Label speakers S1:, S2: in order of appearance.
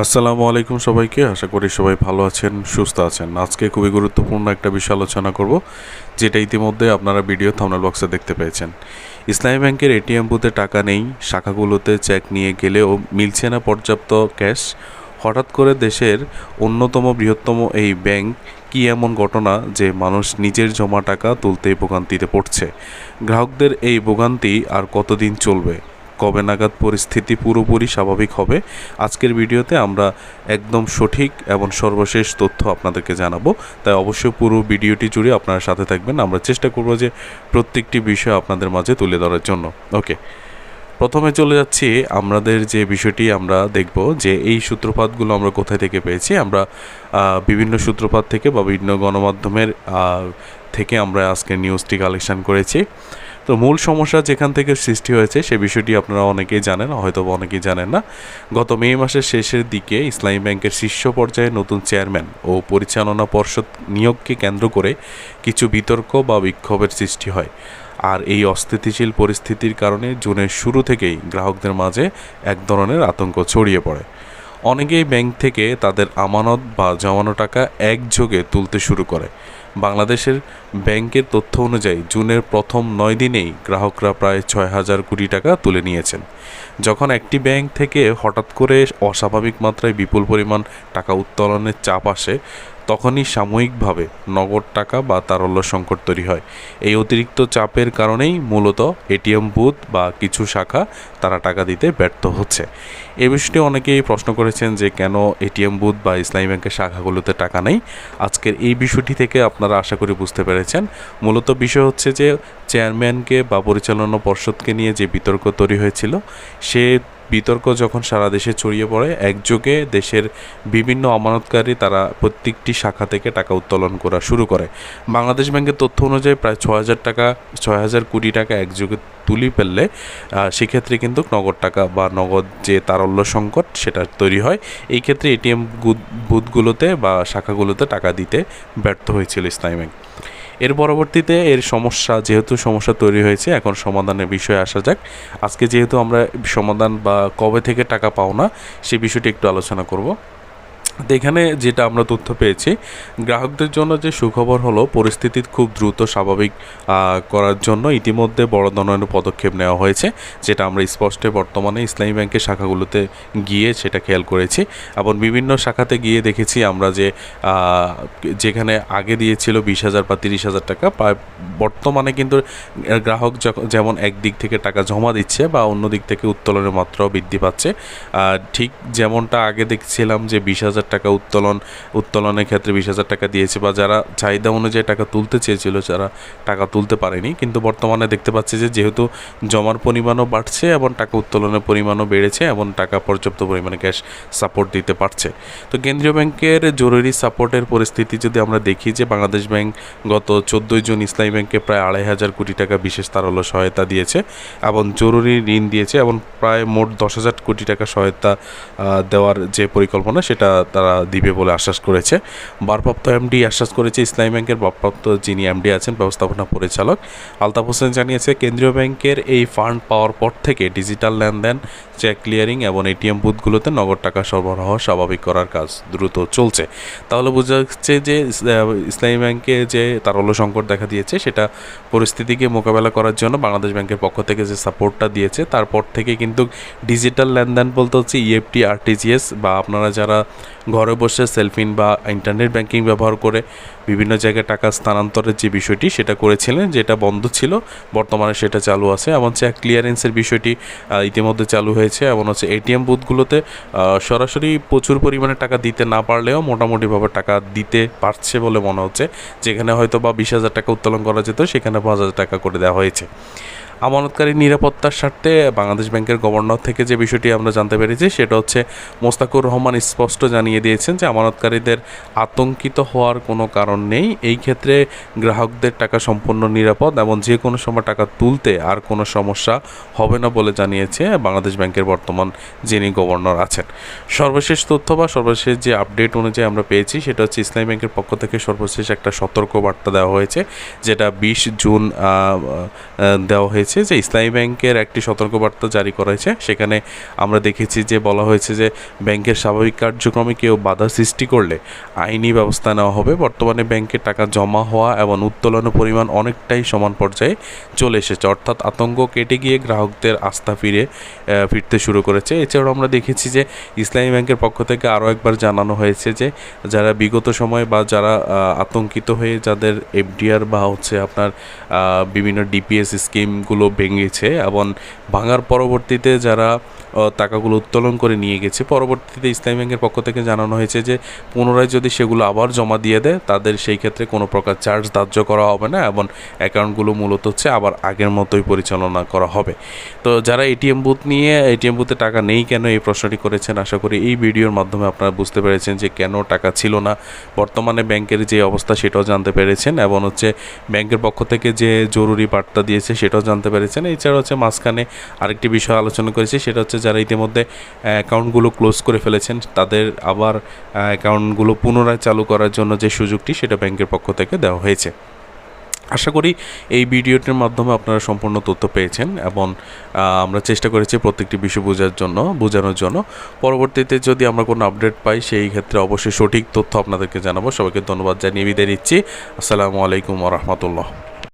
S1: আসসালামু আলাইকুম সবাইকে। আশা করি সবাই ভালো আছেন, সুস্থ আছেন। আজকে খুবই গুরুত্বপূর্ণ একটা বিষয় আলোচনা করব, যেটা ইতিমধ্যে আপনারা ভিডিও থাম্বনেল বক্সে দেখতে পেয়েছেন। ইসলামী ব্যাংকের এটিএম বুথে টাকা নেই, শাখাগুলোতে চেক নিয়ে গেলেও মিলছে না পর্যাপ্ত ক্যাশ। হঠাৎ করে দেশের অন্যতম বৃহত্তম এই ব্যাংক কি এমন ঘটনা যে মানুষ নিজের জমা টাকা তুলতেই ভোগান্তিতে পড়ছে? গ্রাহকদের এই ভোগান্তি আর কতদিন চলবে? কবে নাগাদ পরিস্থিতি পুরোপুরি স্বাভাবিক হবে? আজকের ভিডিওতে আমরা একদম সঠিক এবং সর্বশেষ তথ্য আপনাদেরকে জানাবো, তাই অবশ্যই পুরো ভিডিওটি জুড়ে আপনারা সাথে থাকবেন। আমরা চেষ্টা করব যে প্রত্যেকটি বিষয় আপনাদের মাঝে তুলে ধরার জন্য। ওকে, প্রথমে চলে যাচ্ছি আমাদের যে বিষয়টি আমরা দেখব যে এই সূত্রপাতগুলো আমরা কোথায় থেকে পেয়েছি। আমরা বিভিন্ন সূত্রপাত থেকে বা বিভিন্ন গণমাধ্যমের থেকে আমরা আজকে নিউজটি কালেকশন করেছি। তো মূল সমস্যা যেখান থেকে সৃষ্টি হয়েছে সে বিষয়টি আপনারা অনেকেই জানেন, হয়তো অনেকেই জানেন না। গত মে মাসের শেষের দিকে ইসলামী ব্যাংকের শীর্ষ পর্যায়ে নতুন চেয়ারম্যান ও পরিচালনা পর্ষদ নিয়োগকে কেন্দ্র করে কিছু বিতর্ক বা বিক্ষোভের সৃষ্টি হয়। আর এই অস্থিতিশীল পরিস্থিতির কারণে জুনের শুরু থেকেই গ্রাহকদের মাঝে এক ধরনের আতঙ্ক ছড়িয়ে পড়ে। অনেকেই ব্যাংক থেকে তাদের আমানত বা জমানো টাকা একযোগে তুলতে শুরু করে। বাংলাদেশের ব্যাংকের তথ্য অনুযায়ী জুনের প্রথম 9 দিনেই গ্রাহকরা প্রায় 6,000 কোটি টাকা তুলে নিয়েছেন। যখন একটি ব্যাংক থেকে হঠাৎ করে অস্বাভাবিক মাত্রায় বিপুল পরিমাণ টাকা উত্তোলনের চাপ আসে, তখনই সাময়িকভাবে নগদ টাকা বা তারল্য সংকট তৈরি হয়। এই অতিরিক্ত চাপের কারণেই মূলত এটিএম বুথ বা কিছু শাখা তারা টাকা দিতে ব্যর্থ হচ্ছে। এ বিষয়টি অনেকেই প্রশ্ন করেছেন যে কেন এটিএম বুথ বা ইসলামী ব্যাংকের শাখাগুলোতে টাকা নেই। আজকের এই বিষয়টি থেকে আপনারা আশা করি বুঝতে পেরেছেন। মূলত বিষয় হচ্ছে যে চেয়ারম্যানকে বা পরিচালনা পর্ষদকে নিয়ে যে বিতর্ক তৈরি হয়েছিল, সে বিতর্ক যখন সারা দেশে ছড়িয়ে পড়ে, একযোগে দেশের বিভিন্ন আমানতকারী তারা প্রত্যেকটি শাখা থেকে টাকা উত্তোলন করা শুরু করে। বাংলাদেশ ব্যাংকের তথ্য অনুযায়ী প্রায় 6,000 কোটি টাকা একযোগে তুলি ফেললে সেক্ষেত্রে কিন্তু নগদ টাকা বা নগদ যে তারল্য সংকট সেটা তৈরি হয়। এই ক্ষেত্রে এটিএম বুথগুলোতে বা শাখাগুলোতে টাকা দিতে ব্যর্থ হয়েছিল ইসলামী ব্যাংক। এর পরবর্তীতে যেহেতু সমস্যা তৈরি হয়েছে, এখন সমাধানের বিষয়ে আসা যাক। আজকে যেহেতু আমরা সমাধান বা কবে থেকে টাকা পাও না সে বিষয়টি একটু আলোচনা করব। তো এখানে যেটা আমরা তথ্য পেয়েছি, গ্রাহকদের জন্য যে সুখবর হলো, পরিস্থিতি খুব দ্রুত স্বাভাবিক করার জন্য ইতিমধ্যে বড় ধরনের পদক্ষেপ নেওয়া হয়েছে, যেটা আমরা স্পষ্টে বর্তমানে ইসলামী ব্যাংকের শাখাগুলোতে গিয়ে সেটা খেয়াল করেছি এবং বিভিন্ন শাখাতে গিয়ে দেখেছি আমরা যে যেখানে আগে দিয়েছিল 20,000 বা 30,000 টাকা, বর্তমানে কিন্তু গ্রাহক যেমন একদিক থেকে টাকা জমা দিচ্ছে বা অন্য দিক থেকে উত্তোলনের মাত্রাও বৃদ্ধি পাচ্ছে। ঠিক যেমনটা আগে দেখছিলাম যে 20,000 টাকা উত্তোলনের ক্ষেত্রে 20,000 টাকা দিয়েছে বা যারা চাহিদা অনুযায়ী টাকা তুলতে চেয়েছিল যারা টাকা তুলতে পারেনি, কিন্তু বর্তমানে দেখতে পাচ্ছি যে যেহেতু জমার পরিমাণও বাড়ছে এবং টাকা উত্তোলনের পরিমাণও বেড়েছে এবং টাকা পর্যাপ্ত পরিমাণে ক্যাশ সাপোর্ট দিতে পারছে। তো কেন্দ্রীয় ব্যাংকের জরুরি সাপোর্টের পরিস্থিতি যদি আমরা দেখি, যে বাংলাদেশ ব্যাংক গত 14 জুন ইসলামী ব্যাংকে প্রায় 2,500 কোটি টাকা বিশেষ তারল্য সহায়তা দিয়েছে এবং জরুরি ঋণ দিয়েছে এবং প্রায় মোট 10,000 কোটি টাকা সহায়তা দেওয়ার যে পরিকল্পনা সেটা তারা দিবে বলে আশ্বাস করেছে। ভারপ্রাপ্ত এমডি আশ্বাস করেছে, ইসলামী ব্যাংকের ভারপ্রাপ্ত যিনি এমডি আছেন, ব্যবস্থাপনা পরিচালক আলতাফ হোসেন জানিয়েছে, কেন্দ্রীয় ব্যাংকের এই ফান্ড পাওয়ার পর থেকে ডিজিটাল লেনদেন, চেক ক্লিয়ারিং এবং এটিএম বুথগুলোতে নগদ টাকা সরবরাহ স্বাভাবিক করার কাজ দ্রুত চলছে। তাহলে বোঝা যাচ্ছে যে ইসলামী ব্যাংকে যে তারল্য সংকট দেখা দিয়েছে সেটা পরিস্থিতিকে মোকাবেলা করার জন্য বাংলাদেশ ব্যাংকের পক্ষ থেকে যে সাপোর্টটা দিয়েছে, তারপর থেকে কিন্তু ডিজিটাল লেনদেন বলতে হচ্ছে ইএফটি, আরটিজিএস বা আপনারা যারা ঘরে বসে সেলফিন বা ইন্টারনেট ব্যাংকিং ব্যবহার করে বিভিন্ন জায়গায় টাকা স্থানান্তরের যে বিষয়টি সেটা করেছিলেন, যেটা বন্ধ ছিল, বর্তমানে সেটা চালু আছে এবং চেক ক্লিয়ারেন্সের বিষয়টি ইতিমধ্যে চালু হয়েছে এবং হচ্ছে এটিএম বুথগুলোতে সরাসরি প্রচুর পরিমাণে টাকা দিতে না পারলেও মোটামুটিভাবে টাকা দিতে পারছে বলে মনে হচ্ছে। যেখানে হয়তো বা 20,000 টাকা উত্তোলন করা যেত সেখানে 5,000 টাকা করে দেওয়া হয়েছে। আমানতকারী নিরাপত্তার স্বার্থে বাংলাদেশ ব্যাংকের গভর্নর থেকে যে বিষয়টি আমরা জানতে পেরেছি সেটা হচ্ছে, মোস্তাকুর রহমান স্পষ্ট জানিয়ে দিয়েছেন যে আমানতকারীদের আতঙ্কিত হওয়ার কোনো কারণ নেই। এই ক্ষেত্রে গ্রাহকদের টাকা সম্পূর্ণ নিরাপদ এবং যে কোনো সময় টাকা তুলতে আর কোনো সমস্যা হবে না বলে জানিয়েছে বাংলাদেশ ব্যাংকের বর্তমান যিনি গভর্নর আছেন। সর্বশেষ তথ্য বা সর্বশেষ যে আপডেট অনুযায়ী আমরা পেয়েছি সেটা হচ্ছে, ইসলামী ব্যাংকের পক্ষ থেকে সর্বশেষ একটা সতর্ক বার্তা দেওয়া হয়েছে, যেটা 20 জুন দেওয়া হয়েছে হয়েছে যে ইসলামী ব্যাংকের একটি সতর্কবার্তা জারি করা হয়েছে। সেখানে আমরা দেখেছি যে বলা হয়েছে যে ব্যাংকের স্বাভাবিক কার্যক্রমে কেউ বাধা সৃষ্টি করলে আইনি ব্যবস্থা নেওয়া হবে। বর্তমানে ব্যাংকে টাকা জমা হওয়া এবং উত্তোলনের পরিমাণ অনেকটাই সমান পর্যায়ে চলে এসেছে, অর্থাৎ আতঙ্ক কেটে গিয়ে গ্রাহকদের আস্থা ফিরতে শুরু করেছে। এছাড়াও আমরা দেখেছি যে ইসলামী ব্যাংকের পক্ষ থেকে আরও একবার জানানো হয়েছে যে যারা বিগত সময় বা যারা আতঙ্কিত হয়ে যাদের এফডিআর বা হচ্ছে আপনার বিভিন্ন ডিপিএস স্কিমগুলো ভেঙেছে এবং ভাঙার পরবর্তীতে যারা টাকাগুলো উত্তোলন করে নিয়ে গেছে, পরবর্তীতে ইসলামী ব্যাংকের পক্ষ থেকে জানানো হয়েছে যে পুনরায় যদি সেগুলো আবার জমা দিয়ে দেয় তাদের সেই ক্ষেত্রে কোনো প্রকার চার্জ ধার্য করা হবে না এবং অ্যাকাউন্টগুলো মূলত হচ্ছে আবার আগের মতোই পরিচালনা করা হবে। তো যারা এটিএম বুথে টাকা নেই কেন এই প্রশ্নটি করেছেন, আশা করি এই ভিডিওর মাধ্যমে আপনারা বুঝতে পেরেছেন যে কেন টাকা ছিল না। বর্তমানে ব্যাংকের যে অবস্থা সেটাও জানতে পেরেছেন এবং হচ্ছে ব্যাংকের পক্ষ থেকে যে জরুরি বার্তা দিয়েছে সেটাও জানতে পেরেছেন। এছাড়া হচ্ছে মাঝখানে আরেকটি বিষয় আলোচনা করেছি, সেটা হচ্ছে যারা ইতিমধ্যে অ্যাকাউন্টগুলো ক্লোজ করে ফেলেছেন তাদের আবার অ্যাকাউন্টগুলো পুনরায় চালু করার জন্য যে সুযোগটি সেটা ব্যাংকের পক্ষ থেকে দেওয়া হয়েছে। আশা করি এই ভিডিওটির মাধ্যমে আপনারা সম্পূর্ণ তথ্য পেয়েছেন এবং আমরা চেষ্টা করেছি প্রত্যেকটি বিষয় বোঝানোর জন্য। পরবর্তীতে যদি আমরা কোনো আপডেট পাই সেই ক্ষেত্রে অবশ্যই সঠিক তথ্য আপনাদেরকে জানাবো। সবাইকে ধন্যবাদ জানিয়ে বিদায় নিচ্ছি। আসসালামু আলাইকুম ওয়া রাহমাতুল্লাহ।